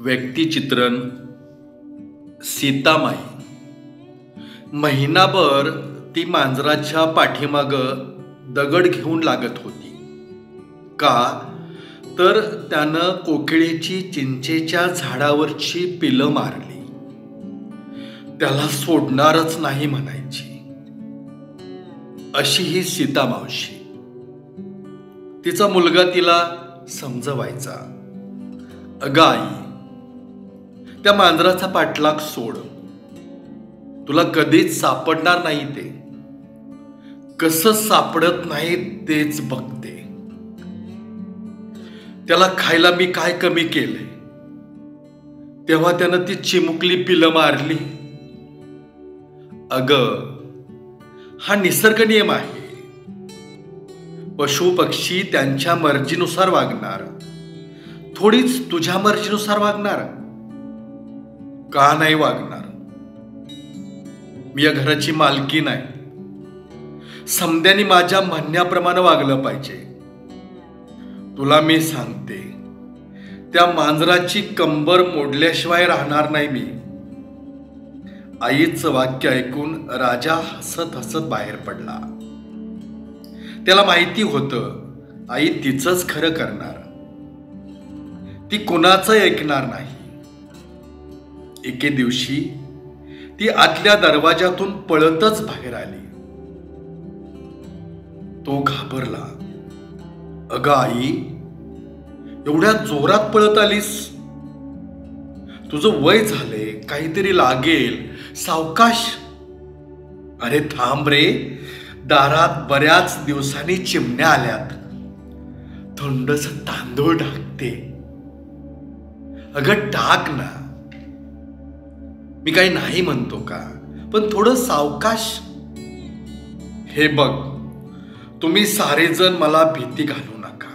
व्यक्तिचित्रण सीतामाई. महिनाभर ती मांजराच्या पाठीमाग दगड घेऊन लागत होती. का तर त्यानं कोकिळेची चिंचेच्या झाडावरची पिलं मारली. त्याला सोडणारच नाही म्हणायची. अशी ही सीता मावशी. तिचा मुलगा तिला समजवायचा, अगं आई, त्या मांजराचा पाठलाग सोड. तुला कधीच सापडणार नाही ते. कसं सापडत नाही तेच बघते. त्याला खायला मी काय कमी केले तेव्हा त्यानं ती चिमुकली पिलं मारली. अगं, हा निसर्ग नियम आहे. पशु पक्षी त्यांच्या मर्जीनुसार वागणार, थोडीच तुझ्या मर्जीनुसार वागणार. का नाही वागणार? मी या घराची मालकी नाही. समद्यानी माझ्या म्हणण्याप्रमाणे वागलं पाहिजे. तुला मी सांगते, त्या मांजराची कंबर मोडल्याशिवाय राहणार नाही मी. आईचं वाक्य ऐकून राजा हसत हसत बाहेर पडला. त्याला माहिती होतं आई तिचंच खरं करणार. ती कुणाचं ऐकणार नाही. एके दिवशी ती आतल्या दरवाजातून पळतच बाहेर आली. तो घाबरला. अगं आई, एवढ्या जोरात पळत आलीस? तुझं वय झाले, काहीतरी लागेल, सावकाश. अरे थांब रे, दारात बऱ्याच दिवसांनी चिमण्या आल्यात. थंडस तांदूळ टाकते. अगं टाक ना. मी काही नाही म्हणतो का, पण थोडं सावकाश. हे बघ, तुम्ही सारेजण मला भीती घालू नका.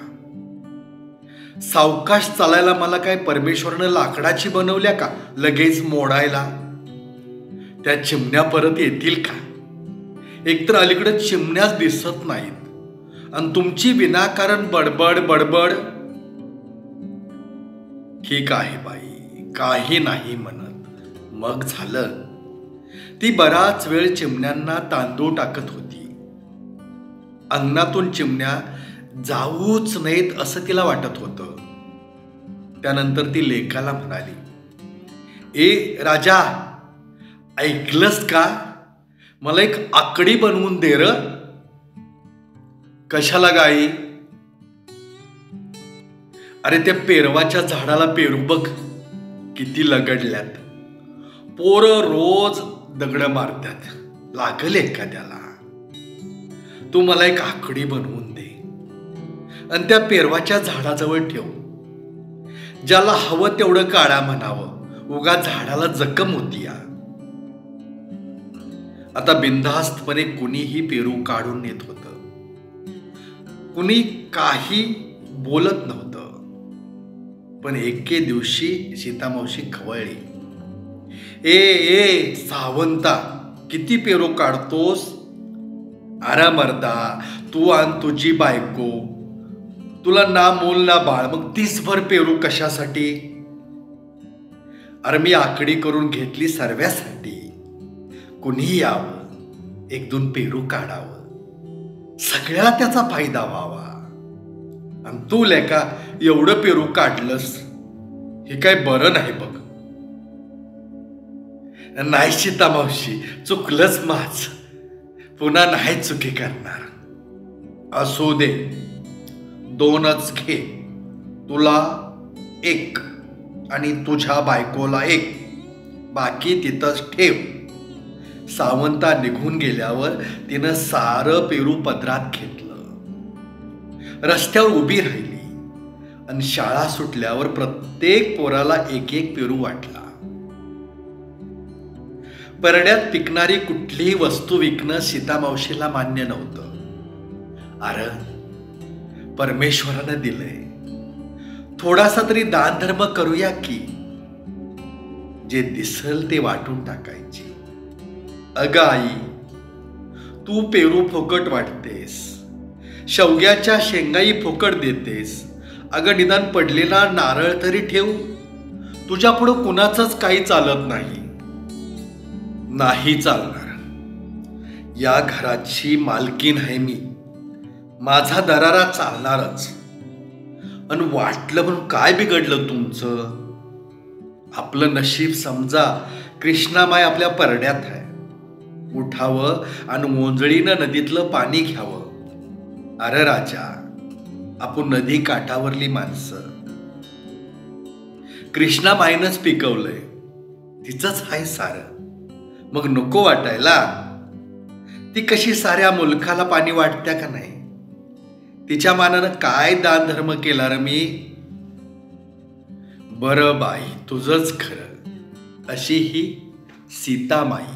सावकाश चालायला मला काय परमेश्वरानं लाकडाची बनवल्या का लगेच मोडायला? त्या चिमण्या परत येतील का? एकतर अलीकडे चिमण्याच दिसत नाहीत आणि तुमची विनाकारण बडबड बडबड. ठीक आहे बाई, काही नाही म्हणत. मग झालं. ती बराच वेळ चिमण्यांना तांदूळ टाकत होती. अंगणातून चिमण्या जाऊच नयेत असं तिला वाटत होतं. त्यानंतर ती लेकाला म्हणाली, ए राजा, ऐकलंस का? मला एक आकडी बनवून दे र. कशाला गाई? अरे त्या पेरवाच्या झाडाला पेरू बघ किती लगडल्यात. पोरं रोज दगड मारतात. लागल एखाद्याला. तू मला एक आकडी बनवून दे आणि त्या पेरवाच्या झाडाजवळ ठेव. ज्याला हवं तेवढं काढा म्हणावं. उगा झाडाला जखम होती या. आता बिनधास्तपणे कुणीही पेरू काढून नेत होतं. कुणी काही बोलत नव्हतं. पण एके दिवशी सीतामावशी खवळली. ए सावंता, किती पेरू काढतोस? अरे मर्दा, तू आणि तुझी बायको, तुला ना मूल ना बाळ, मग 30 पेरू कशासाठी? अरे मी आकडी करून घेतली सर्व्यासाठी. कुणी यावं, 1-2 पेरू काढावं, सगळ्याला त्याचा फायदा व्हावा. आणि तू लेका एवढं पेरू काढलंस, हे काय बरं नाही बघ. नाही सीतामावशी, चुकलंच माझ. पुन्हा नाही चुकी करणार. असू दे, 2च घे. तुला 1 आणि तुझ्या बायकोला 1. बाकी तिथंच ठेव. सावंता निघून गेल्यावर तिनं सारं पेरू पदरात घेतलं. रस्त्यावर उभी राहिली आणि शाळा सुटल्यावर प्रत्येक पोराला 1-1 पेरू वाटला. परड्यात पिकणारी कुठलीही वस्तू विकणं सीतामावशीला मान्य नव्हतं. अरे परमेश्वरानं दिलंय, थोडासा तरी दान धर्म करूया की. जे दिसल ते वाटून टाकायची. अगं आई, तू पेरू फुकट वाटतेस, शेवग्याच्या शेंगाई फुकट देतेस. अगं निदान पडलेला नारळ तरी ठेव. तुझ्या पुढं कुणाचंच काही चालत नाही. नाही चालणार. या घराची मालकीण आहे मी. माझा दरारा चालणारच. आणि वाटलं म्हणून काय बिघडलं तुमचं? आपलं नशीब समजा कृष्णामाई आपल्या परड्यात आहे. उठावं आणि मोंजळीनं नदीतलं पाणी घ्यावं. अरे राजा, आपण नदी काठावरली माणसं. कृष्णामाईनंच पिकवलंय, तिचंच आहे सारं. मग नको वाटायला? ती कशी साऱ्या मुलखाला पाणी वाटत्या का नाही? तिच्या मानानं काय दान धर्म केला रे मी? बरं बाई, तुझंच खरं. अशी ही सीतामाई.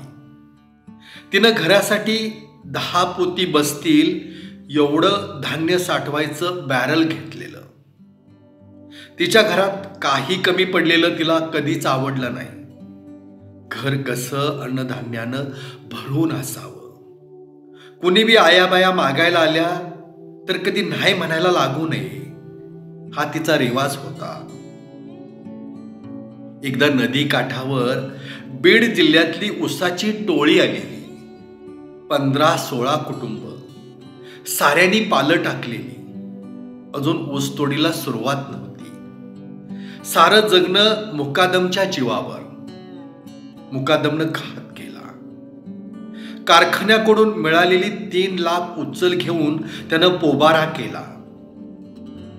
तिनं घरासाठी 10 पोती बसतील एवढं धान्य साठवायचं बॅरल घेतलेलं. तिच्या घरात काही कमी पडलेलं तिला कधीच आवडलं नाही. घर कसं अन्नधान्यानं भरून असावं. कुणी बी आयाबाया मागायला आल्या तर कधी नाही म्हणायला लागू नये, हा तिचा रिवाज होता. एकदा नदी काठावर बीड जिल्ह्यातली उसाची टोळी आलेली. 15-16 कुटुंब. साऱ्यांनी पालं टाकलेली. अजून ऊसतोडीला सुरुवात नव्हती. सारं जगणं मुकादमच्या जीवावर. मुकादमनं घात केला. कारखान्याकडून मिळालेली 3 लाख उचल घेऊन त्यानं पोबारा केला.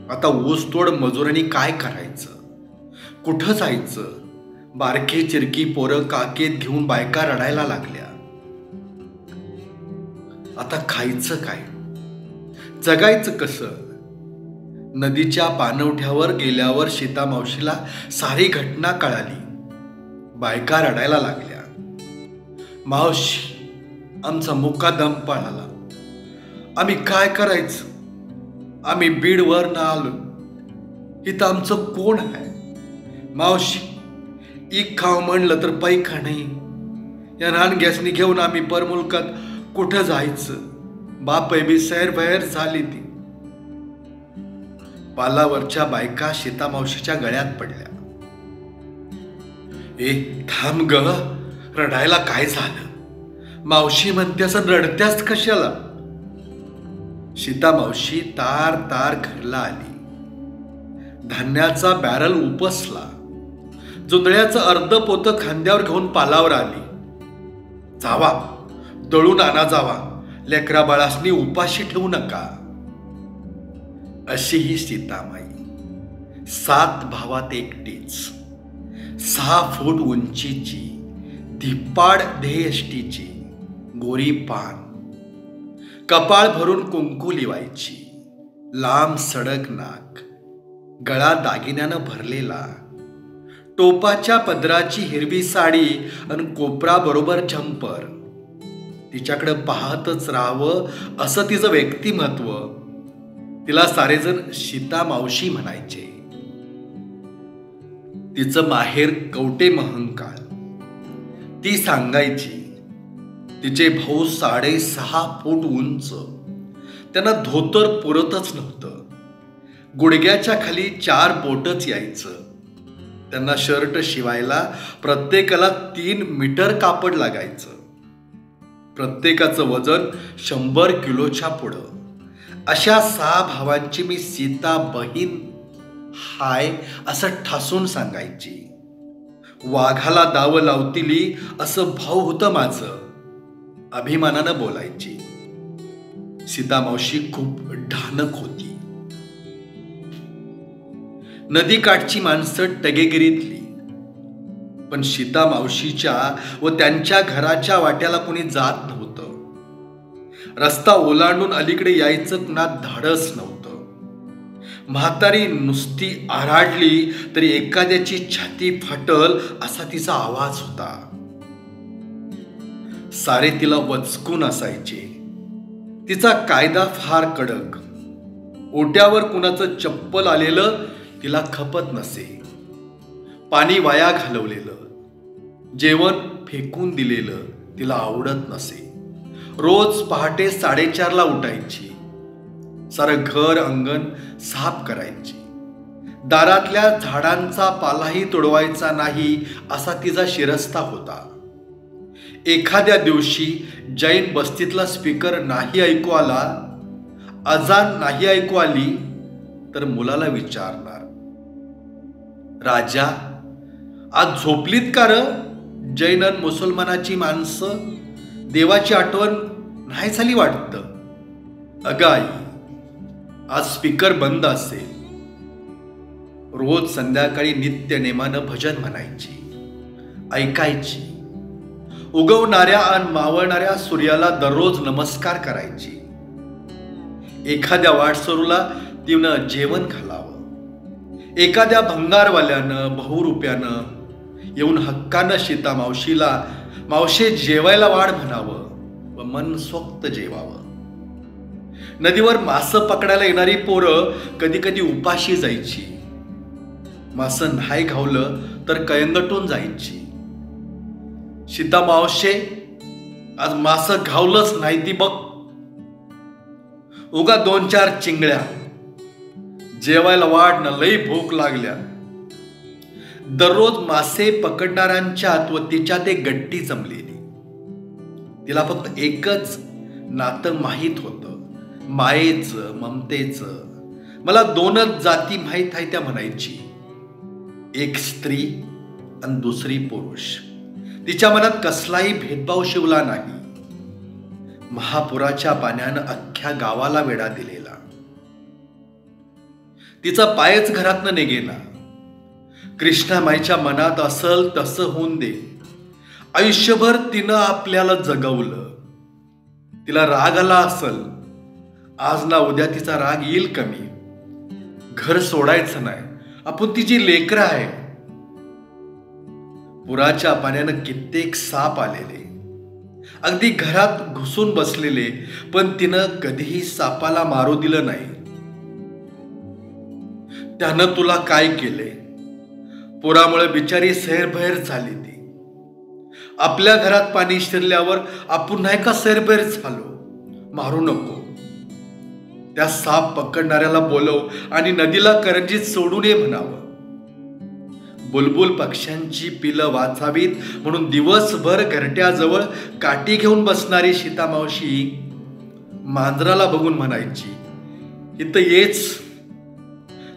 आता ऊसतोड मजुरांनी काय करायचं? कुठं जायचं? बारकी चिरकी पोरं काकेत घेऊन बायका रडायला लागल्या. आता खायचं काय? जगायचं कसं? नदीच्या पाणवठ्यावर गेल्यावर सीतामावशीला सारी घटना कळाली. बायका रडायला लागल्या. मावशी, आमचा मुकादम पळाला. आम्ही काय करायचं? आम्ही बीडवर ना आलो. इथं आमचं कोण आहे? मावशी, एक खाव म्हणलं तर पैका नाही. या रान गॅसनी घेऊन आम्ही परमुलकात कुठं जायचं? बाप बी सैर झाली. ती पालावरच्या बायका सीतामावशीच्या गळ्यात पडल्या. ए थांब ग, रडायला काय झालं? मावशी म्हणत्यास रडत्यास कशाला? सीतामावशी तार तार घरला आली. धान्याचा बॅरल उपसला. जुंधळ्याचं अर्ध पोतं खांद्यावर घेऊन पालावर आली. जावा, दळून आणा जावा. लेकरा बाळासनी उपाशी ठेवू नका. अशी ही सीतामाई. 7 भावात एकटीच. 6 फूट उंचीची, धिप्पाड देहयष्टीची, गोरी पान, कपाळ भरून कुंकू लिवायची, लांब सडक नाक, गळा दागिन्यानं भरलेला, टोपाच्या पदराची हिरवी साडी आणि कोपरा बरोबर झंपर. तिच्याकडे पाहतच राहावं असं तिचं व्यक्तिमत्व. तिला सारेजण सीता मावशी म्हणायचे. तिचं माहेर कवटे महंकाळ. ती सांगायची तिचे भाऊ 6.5 फूट उंच. त्यांना धोतर पुरतच नव्हतं. गुडघ्याच्या खाली 4 बोटच यायचं. त्यांना शर्ट शिवायला प्रत्येकाला 3 मीटर कापड लागायचं. प्रत्येकाचं वजन 100 किलोच्या पुढं. अशा 6 भावांची मी सीता बहीण हाय असं ठासून सांगायची. वाघाला दाव लावतीली असं भाऊ होतं माझं, अभिमानानं बोलायची. सीता मावशी खूप ढानक होती. नदीकाठची माणसं टगेगिरीतली. पण सीता मावशीच्या व त्यांच्या घराच्या वाट्याला कोणी जात नव्हतं. रस्ता ओलांडून अलीकडे यायचं कुणात धाडस नव्हतं. म्हातारी नुसती आराडली तरी एखाद्याची छाती फाटल असा तिचा आवाज होता. सारे तिला वचकून असायचे. तिचा कायदा फार कडक. ओट्यावर कुणाचं चप्पल आलेलं तिला खपत नसे. पाणी वाया घालवलेलं, जेवण फेकून दिलेलं तिला आवडत नसे. रोज पहाटे 4:30ला उठायची. सारं घर अंगण साफ करायची. दारातल्या झाडांचा पालाही तोडवायचा नाही असा तिचा शिरस्ता होता. एखाद्या दिवशी जैन बस्तीतला स्पीकर नाही ऐकू आला, अजान नाही ऐकू आली, तर मुलाला विचारणार, राजा आज झोपलीत का र? जैन आणि मुसलमानाची माणसं, देवाची आठवण नाही झाली वाटतं. अगं आई, आज स्पीकर बंद असेल. रोज संध्याकाळी नित्य नेमानं भजन म्हणायची, ऐकायची. उगवणाऱ्या आणि मावळणाऱ्या सूर्याला दररोज नमस्कार करायची. एखाद्या वाटसरूला तिनं जेवण घालावं. एखाद्या भंगारवाल्यानं बहुरुप्यानं येऊन हक्कानं सीता मावशीला, मावशे जेवायला वाढ म्हणावं व मनसोक्त जेवावं. नदीवर मासं पकडायला येणारी पोरं कधी कधी उपाशी जायची. मासं नाही घावलं तर कयंगटून जायची. सीता मावशे आज मासं घावलंच नाही ती बघ. उगा 2-4 चिंगळ्या, जेवायला वाढणं, लई भूक लागल्या. दररोज मासे पकडणाऱ्यांच्यात व तिच्यात एक गट्टी जमलेली. तिला फक्त एकच नातं माहीत होतं, मायेचं, ममतेचं. मला 2च जाती माहीत आहे त्या म्हणायची, एक स्त्री आणि दुसरी पुरुष. तिच्या मनात कसलाही भेदभाव शिवला नाही. महापुराच्या पाण्यानं अख्ख्या गावाला वेढा दिलेला. तिचा पायच घरातनं निघेना. कृष्णामाईच्या मनात असल तसं होऊन दे. आयुष्यभर तिनं आपल्याला जगवलं. तिला राग आला असल, आज ना उद्या तिचा राग येईल कमी. घर सोडायचं नाही, आपण तिची लेकरं आहे. पुराच्या पाण्यानं कित्येक साप आलेले, अगदी घरात घुसून बसलेले, पण तिनं कधीही सापाला मारू दिलं नाही. त्यानं तुला काय केले? पुरामुळे बिचारी सैरभैर झाली ती. आपल्या घरात पाणी शिरल्यावर आपण नाही का सैरभैर झालो? मारू नको. त्या साप पकडणाऱ्याला बोलव आणि नदीला करंजीत सोडून ये म्हणावं. बुलबुल पक्ष्यांची पिलं वाचावीत म्हणून दिवसभर घरट्याजवळ काठी घेऊन बसणारी सीता मावशी मांजराला बघून म्हणायची, इथं येच,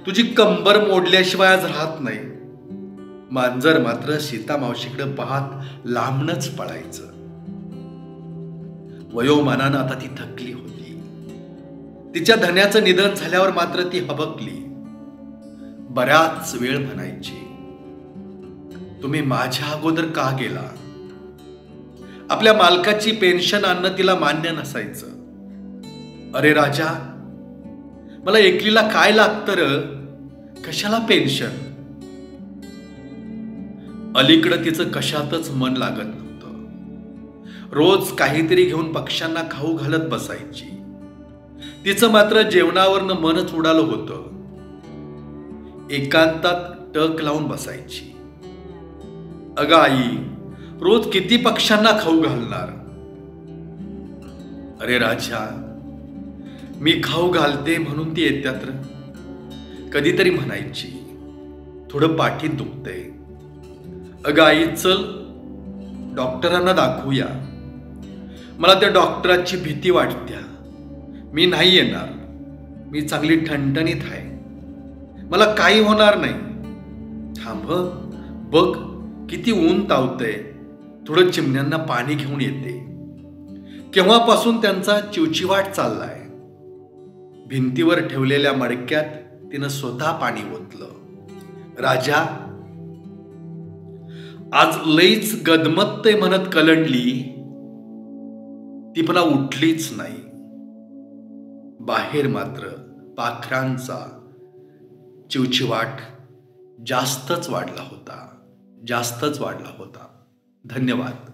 तुझी कंबर मोडल्याशिवाय आज राहत नाही. मांजर मात्र सीता मावशीकडे पाहत लांबनच पळायचं. वयोमानानं आता ती थकली होती. तिच्या धन्याचं निधन झाल्यावर मात्र ती हबकली. बराच वेळ म्हणायची, तुम्ही माझ्या अगोदर का गेला? आपल्या मालकाची पेन्शन आणणं तिला मान्य नसायचं. अरे राजा, मला एकलीला काय लागतं र? कशाला पेन्शन? अलीकडं तिचं कशातच मन लागत नव्हतं. रोज काहीतरी घेऊन पक्ष्यांना खाऊ घालत बसायची. तिचं मात्र जेवणावरनं मनच उडालं होतं. एकांतात टक लावून बसायची. अगं आई, रोज किती पक्ष्यांना खाऊ घालणार? अरे राजा, मी खाऊ घालते म्हणून ती येत्यात. कधीतरी म्हणायची, थोडं पाठीत दुखतंय. अगं आई, चल डॉक्टरांना दाखवूया. मला त्या डॉक्टराची भीती वाटत्या. मी नाही येणार. मी चांगली ठणठणीत आहे. मला काही होणार नाही. थांब, बघ किती ऊन तावतंय. थोडं चिमण्यांना पाणी घेऊन येते. केव्हापासून त्यांचा चिवचिवाट चाललाय. भिंतीवर ठेवलेल्या मडक्यात तिनं स्वतः पाणी ओतलं. राजा, आज लईच गदमत्तय म्हणत कलंडली. ती पुन्हा उठलीच नाही. बाहेर मात्र पाखरांचा चिवचिवाट जास्तच वाढला होता. धन्यवाद.